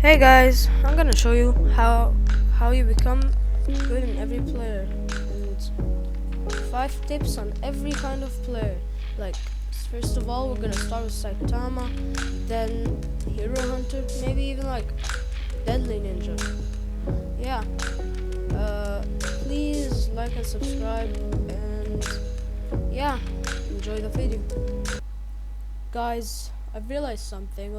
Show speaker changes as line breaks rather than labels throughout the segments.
Hey guys, I'm gonna show you how you become good in every player and 5 tips on every kind of player. Like first of all, we're gonna start with Saitama, then Hero Hunter, maybe even like Deadly Ninja. Yeah. Please like and subscribe and yeah, enjoy the video. Guys, I've realized something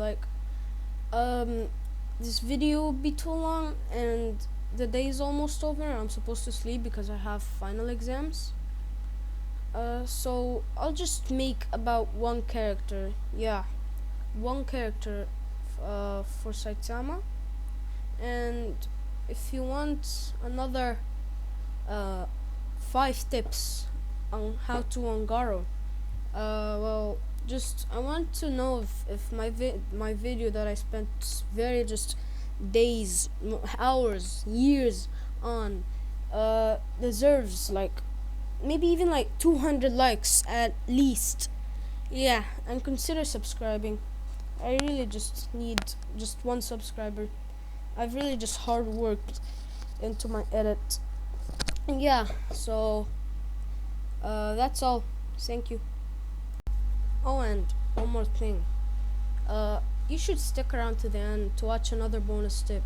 this video will be too long and the day is almost over. I'm supposed to sleep because I have final exams. So I'll just make about one character. Yeah, one character for Saitama. And if you want another 5 tips on how to Ongaro, well, just I want to know if my video that I spent very just days, hours, years on deserves like maybe even like 200 likes at least. Yeah, and consider subscribing. I really just need just one subscriber. I've really just hard worked into my edit. And yeah, so that's all. Thank you. Oh, and one more thing. You should stick around to the end to watch another bonus tip.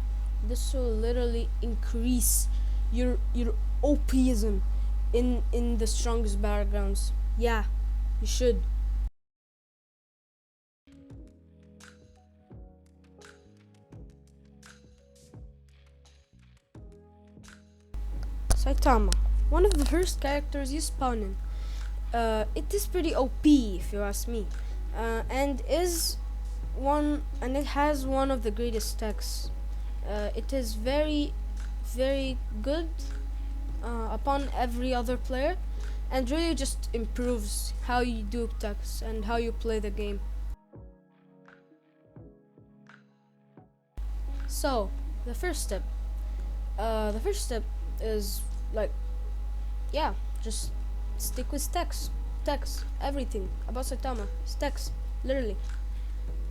This will literally increase your OPism in the strongest battlegrounds. Yeah, you should. Saitama, one of the first characters you spawn in. It is pretty OP if you ask me, and it has one of the greatest techs. It is very, very good upon every other player, and really just improves how you do techs and how you play the game. So the first step is like, yeah, just stick with text, everything about Saitama is text, literally.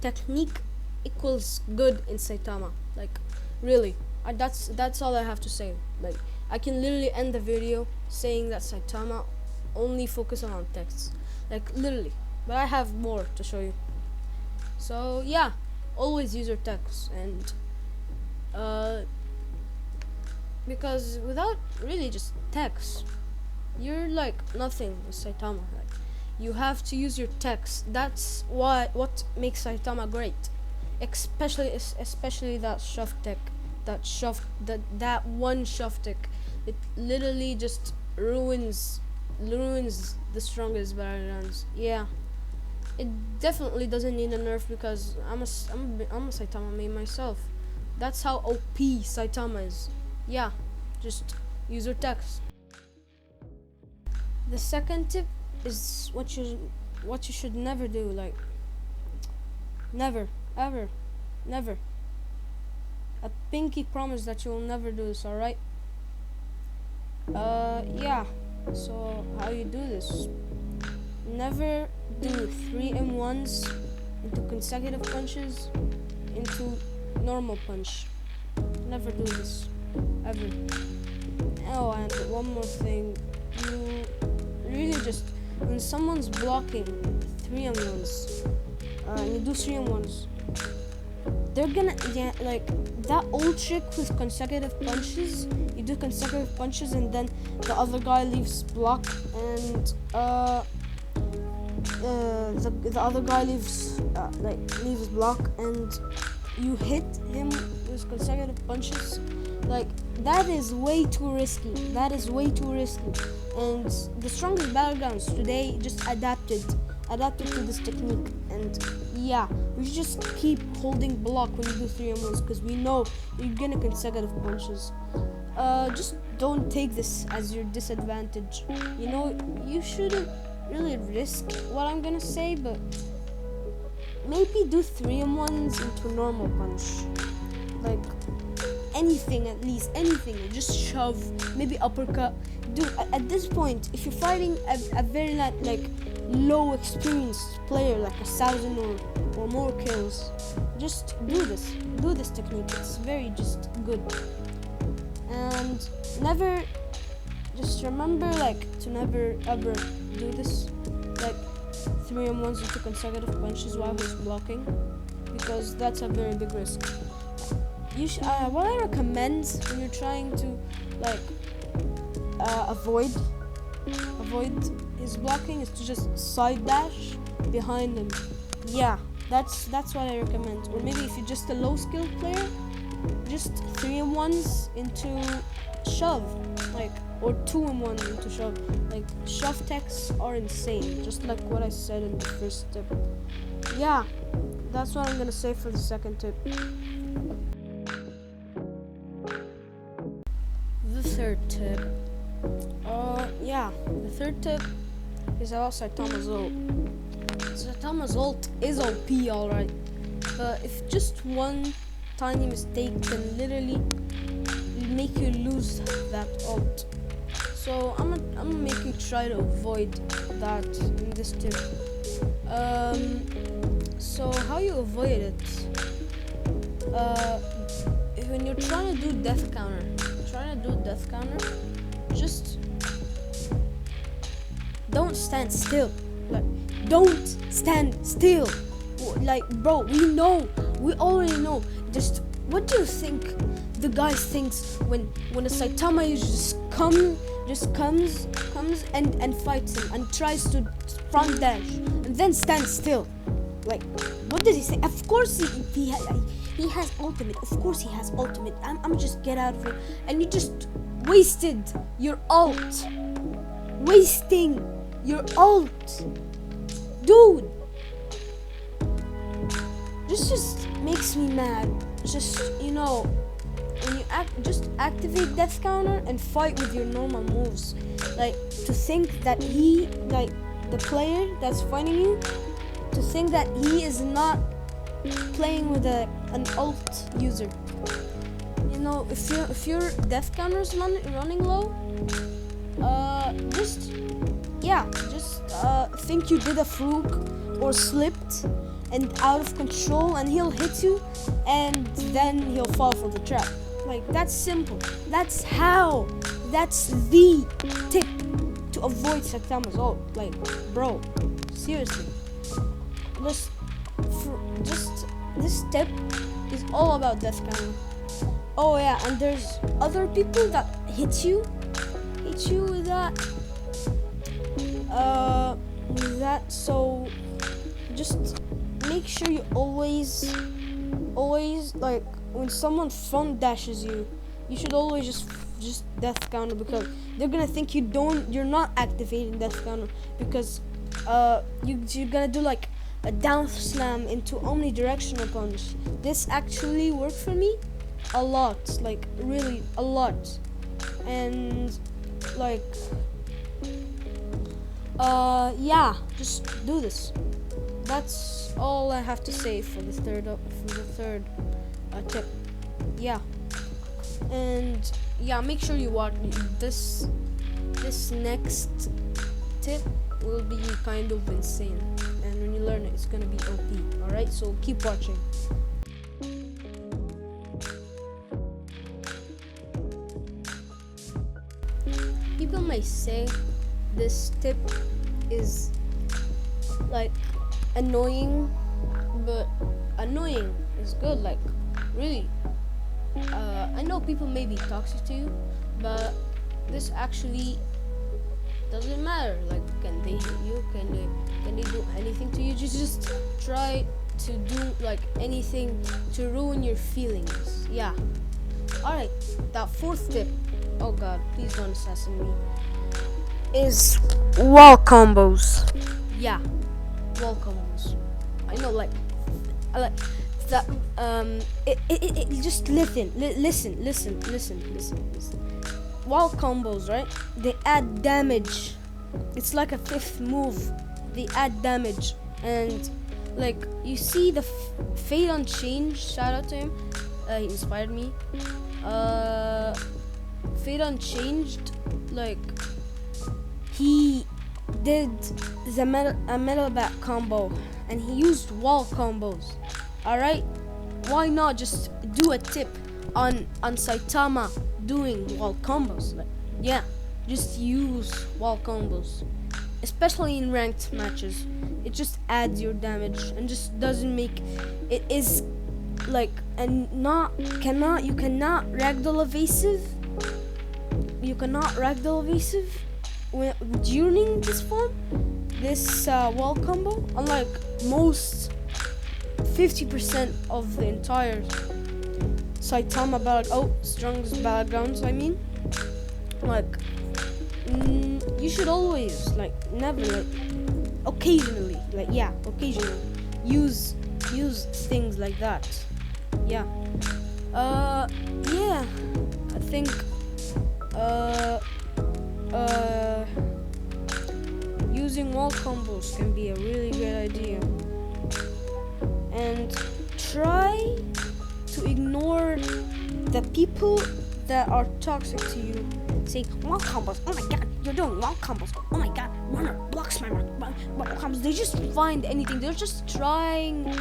Technique equals good in Saitama, like really. That's all I have to say. Like I can literally end the video saying that Saitama only focuses on texts, like literally, but I have more to show you. So yeah, always use your text and because without really just text, you're like nothing with Saitama. Like you have to use your text. That's what makes Saitama great, especially that shove tech, that one shove tech. It literally just ruins the strongest battlegrounds. Yeah, it definitely doesn't need a nerf because I'm a Saitama main myself. That's how OP Saitama is. Yeah, just use your text. The second tip is what you should never do. Like never, ever, never. A pinky promise that you will never do this. All right. Yeah. So how you do this? Never do 3 M1s into consecutive punches into normal punch. Never do this ever. Oh, and one more thing, you really just when someone's blocking 3 M1s, and you do 3 M1s, they're gonna like that old trick with consecutive punches. You do consecutive punches and then the other guy leaves block and the other guy leaves block and you hit him with consecutive punches. Like that is way too risky. And the strongest battlegrounds today just adapted to this technique. And yeah, we should just keep holding block when you do 3 M1s because we know you're gonna consecutive punches. Just don't take this as your disadvantage. You know, you shouldn't really risk what I'm gonna say, but maybe do 3 M1s into normal punch. Like anything, at least anything. Just shove, maybe uppercut. Dude, at this point, if you're fighting a very like low experienced player, like 1,000 or more kills, just do this technique. It's very just good. And never, just remember to never ever do this, 3-on-1s into consecutive punches while he's blocking, because that's a very big risk. What I recommend when you're trying to avoid his blocking is to just side dash behind him. Yeah, that's what I recommend. Or maybe if you're just a low skill player, just 3-on-1s into shove, or 2-on-1 into shove. Shove techs are insane, just like what I said in the first tip. Yeah, that's what I'm gonna say for the second tip. The third tip. The third tip is about Saitama's ult. Saitama's ult is OP, alright. But if just one tiny mistake can literally make you lose that ult. So I'm gonna make you try to avoid that in this tip. So how you avoid it? When you're trying to do death counter, just don't stand still. Don't stand still. Bro, we already know. Just what do you think the guy thinks when a Saitama just comes and fights him and tries to front dash and then stand still? What does he say? Of course he has ultimate. Of course he has ultimate. I'm just get out of it. And you just wasted your ult. Wasting your ult, dude. This just makes me mad. Just when you just activate death counter and fight with your normal moves. To think that the player that's fighting you, to think that he is not playing with an ult user. If your death counter is running low, just think you did a fluke or slipped and out of control, and he'll hit you, and then he'll fall for the trap. That's simple. That's the tip to avoid Saitama's ult. Bro, seriously. This tip is all about death counter. Oh yeah, and there's other people that hit you with that. So just make sure you always when someone front dashes you, you should always just death counter, because they're gonna think you're not activating death counter, because you're gonna do a down slam into omnidirectional punch. This actually worked for me a lot, really a lot. And just do this. That's all I have to say for the third tip. Yeah, and make sure you watch this next tip. Will be kind of insane, and when you learn it, it's gonna be OP. Alright, so keep watching. People may say this tip is annoying, but annoying is good. Really, I know people may be toxic to you, but this actually doesn't matter. Can they hit you? Can they do anything to you? Just try to do anything to ruin your feelings. Yeah. Alright, that fourth tip, oh god, please don't assassinate me, is wall combos. Yeah, wall combos. I know, I like that. Just listen. Wall combos, right? They add damage. It's like a fifth move. They add damage, and you see the Fade Unchanged. Shout out to him. He inspired me. Fade Unchanged, he did a metal bat combo, and he used wall combos. Alright, why not just do a tip on Saitama doing wall combos? Like, yeah, just use wall combos, especially in ranked matches. It just adds your damage and just doesn't make it is like and not cannot you cannot ragdoll evasive. You cannot ragdoll evasive during this form, this wall combo, unlike most 50% of the entire Saitama strongest battlegrounds. I mean, like, you should always never occasionally occasionally use things like that. Yeah. Yeah. I think using wall combos can be a really great idea. And try to ignore the people that are toxic to you. Say wall combos. Oh my god, you're doing wall combos. Oh my god, runner blocks my wall combos. They just find anything. They're just trying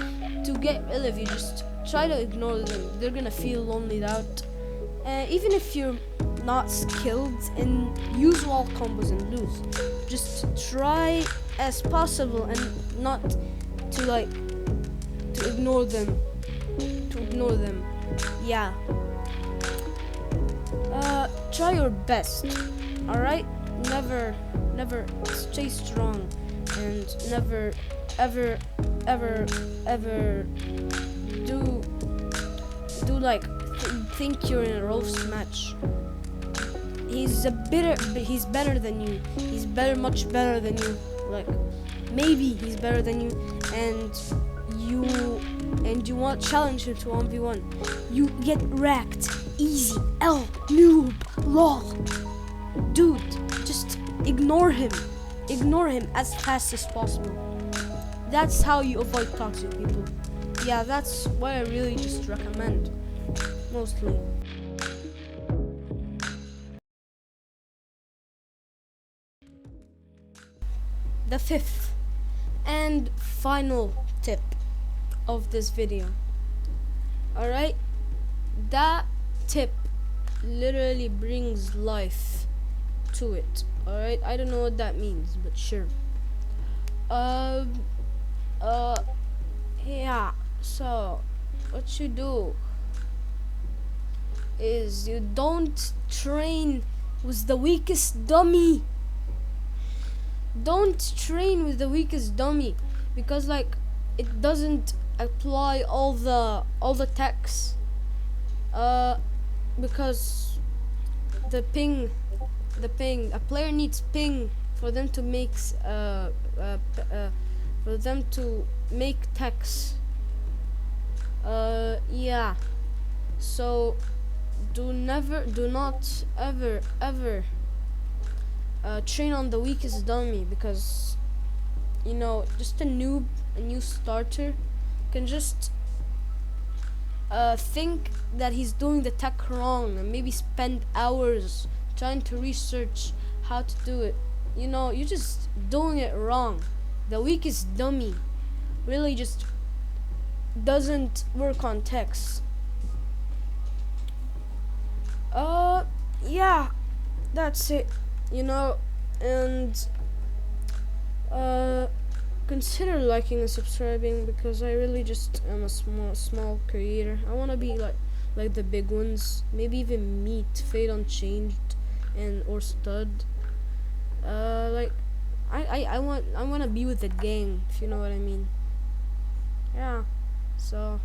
to get rid of you. Just try to ignore them. They're gonna feel lonely out. Even if you're not skilled and use wall combos and lose, just try as possible and not to ignore them. Yeah. Try your best. All right. Never stay strong, and never ever think you're in a roast match. He's better than you. He's much better than you. Like, maybe he's better than you, and you want to challenge him to 1v1. You get wrecked. Easy. Noob. Lol. Dude, just ignore him. Ignore him as fast as possible. That's how you avoid toxic people. Yeah, that's what I really just recommend. Mostly. The fifth and final tip of this video. Alright? That tip literally brings life to it. Alright? I don't know what that means, but sure. Yeah. So, what you do is you don't train with the weakest dummy. Don't train with the weakest dummy, because it doesn't apply all the techs. Because the ping, a player needs ping for them to make techs. Yeah. So do not ever train on the weakest dummy, because just a new starter can just think that he's doing the tech wrong and maybe spend hours trying to research how to do it. You're just doing it wrong. The weakest dummy really just doesn't work on techs. Yeah, that's it. And consider liking and subscribing, because I really just am a small creator. I want to be like the big ones, maybe even meet Fate Unchanged or Stud. I want to be with the gang, if you know what I mean. Yeah. So